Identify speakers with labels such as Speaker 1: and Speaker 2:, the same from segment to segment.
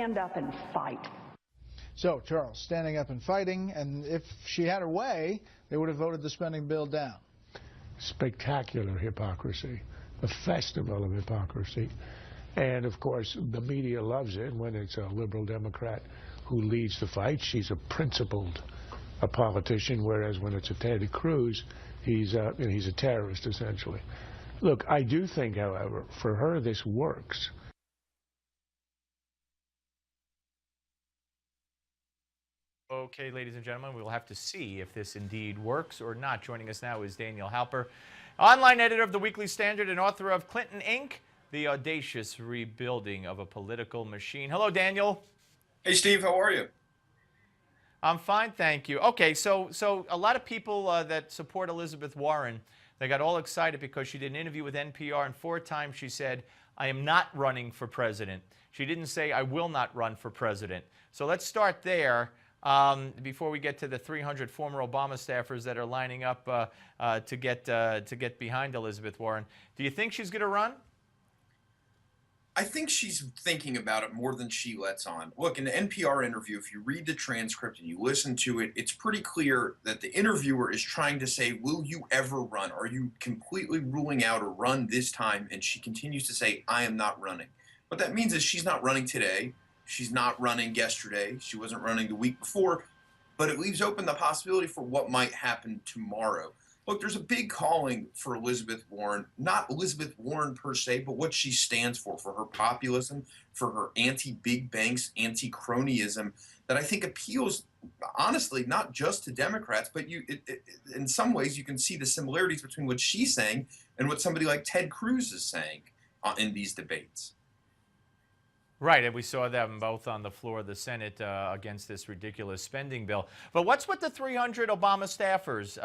Speaker 1: stand up and fight.
Speaker 2: So, Charles, standing up and fighting, and if she had her way, they would have voted the spending bill down.
Speaker 3: Spectacular hypocrisy, a festival of hypocrisy. And, of course, the media loves it when it's a liberal Democrat who leads the fight. She's a principled politician, whereas when it's a Ted Cruz, he's a terrorist, essentially. Look, I do think, however, for her this works.
Speaker 4: Okay, ladies and gentlemen, we will have to see if this indeed works or not. Joining us now is Daniel Halper, online editor of the Weekly Standard and author of Clinton, Inc., The Audacious Rebuilding of a Political Machine. Hello, Daniel.
Speaker 5: Hey, Steve. How are you?
Speaker 4: I'm fine, thank you. Okay, so a lot of people that support Elizabeth Warren, they got all excited because she did an interview with NPR, and 4 times she said, I am not running for president. She didn't say, I will not run for president. So let's start there. Before we get to the 300 former Obama staffers that are lining up to get behind Elizabeth Warren, do you think she's going to run?
Speaker 5: I think she's thinking about it more than she lets on. Look, in the NPR interview, if you read the transcript and you listen to it, it's pretty clear that the interviewer is trying to say, will you ever run? Are you completely ruling out a run this time? And she continues to say, I am not running. What that means is she's not running today. She's not running yesterday. She wasn't running the week before, but it leaves open the possibility for what might happen tomorrow. Look, there's a big calling for Elizabeth Warren, not Elizabeth Warren per se, but what she stands for her populism, for her anti-big banks, anti-cronyism, that I think appeals, honestly, not just to Democrats, but in some ways you can see the similarities between what she's saying and what somebody like Ted Cruz is saying in these debates.
Speaker 4: Right, and we saw them both on the floor of the Senate against this ridiculous spending bill. But what's with the 300 Obama staffers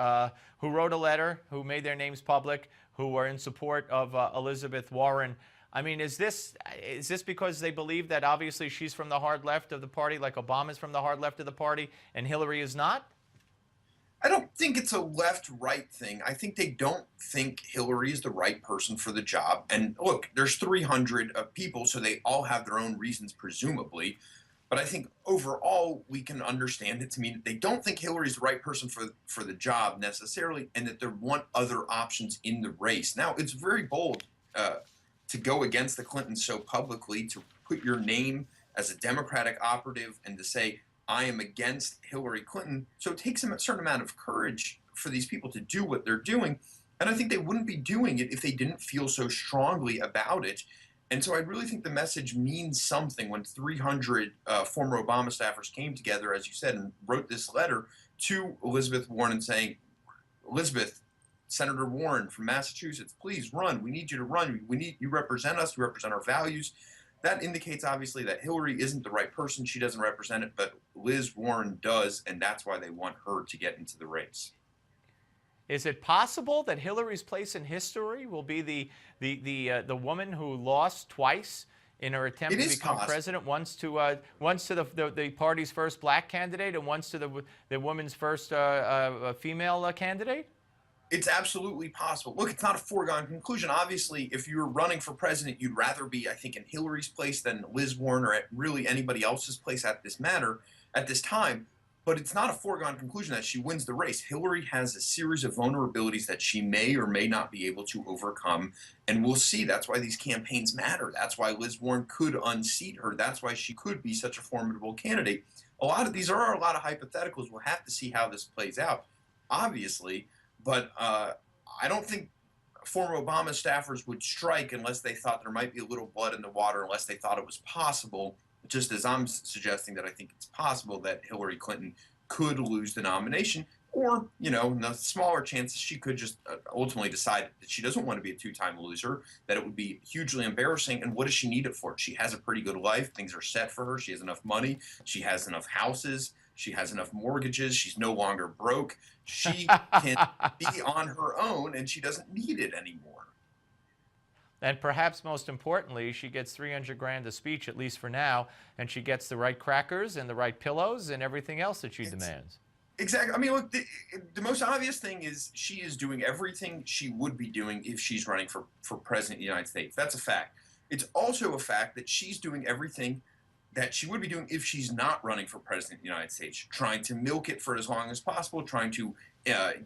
Speaker 4: who wrote a letter, who made their names public, who were in support of Elizabeth Warren? I mean, is this because they believe that obviously she's from the hard left of the party, like Obama's from the hard left of the party, and Hillary is not?
Speaker 5: I don't think it's a left-right thing. I think they don't think Hillary is the right person for the job. And look, there's 300 people, so they all have their own reasons, presumably. But I think overall, we can understand it to mean that they don't think Hillary's the right person for the job necessarily, and that they want other options in the race. Now, it's very bold to go against the Clintons so publicly, to put your name as a Democratic operative and to say, I am against Hillary Clinton. So it takes a certain amount of courage for these people to do what they're doing. And I think they wouldn't be doing it if they didn't feel so strongly about it. And so I really think the message means something when 300 former Obama staffers came together, as you said, and wrote this letter to Elizabeth Warren and saying, Elizabeth, Senator Warren from Massachusetts, please run. We need you to run. You represent us. You represent our values. That indicates, obviously, that Hillary isn't the right person. She doesn't represent it, but Liz Warren does, and that's why they want her to get into the race.
Speaker 4: Is it possible that Hillary's place in history will be the woman who lost twice in her attempt to become president? Once to the party's first black candidate, and once to the woman's first female candidate?
Speaker 5: It's absolutely possible. Look, it's not a foregone conclusion. Obviously, if you're running for president, you'd rather be, I think, in Hillary's place than Liz Warren or at really anybody else's place at this time. But it's not a foregone conclusion that she wins the race. Hillary has a series of vulnerabilities that she may or may not be able to overcome, and we'll see. That's why these campaigns matter. That's why Liz Warren could unseat her. That's why she could be such a formidable candidate. These are a lot of hypotheticals. We'll have to see how this plays out, obviously. But I don't think former Obama staffers would strike unless they thought there might be a little blood in the water, unless they thought it was possible, just as I'm suggesting that I think it's possible that Hillary Clinton could lose the nomination. Or, in the smaller chances, she could just ultimately decide that she doesn't want to be a two-time loser, that it would be hugely embarrassing. And what does she need it for? She has a pretty good life. Things are set for her. She has enough money. She has enough houses. She has enough mortgages. She's no longer broke. She can be on her own, and she doesn't need it anymore.
Speaker 4: And perhaps most importantly, she gets 300 grand a speech, at least for now, and she gets the right crackers and the right pillows and everything else that she demands.
Speaker 5: Exactly. I mean, look, the most obvious thing is she is doing everything she would be doing if she's running for president of the United States. That's a fact. It's also a fact that she's doing everything that she would be doing if she's not running for president of the United States, trying to milk it for as long as possible, trying to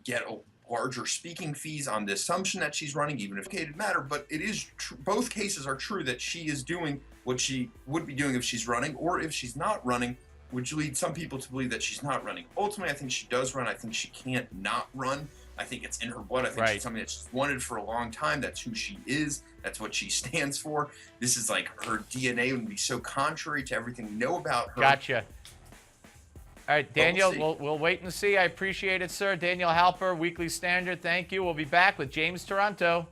Speaker 5: get a larger speaking fees on the assumption that she's running, even if it matter. But it is both cases are true that she is doing what she would be doing if she's running, or if she's not running, which leads some people to believe that she's not running. Ultimately, I think she does run. I think she can't not run. I think it's in her blood. I think it's something that she's wanted for a long time. That's who she is. That's what she stands for. This is like her DNA would be so contrary to everything we know about her.
Speaker 4: Gotcha. All right, Daniel, we'll wait and see. I appreciate it, sir. Daniel Halper, Weekly Standard, thank you. We'll be back with James Toronto.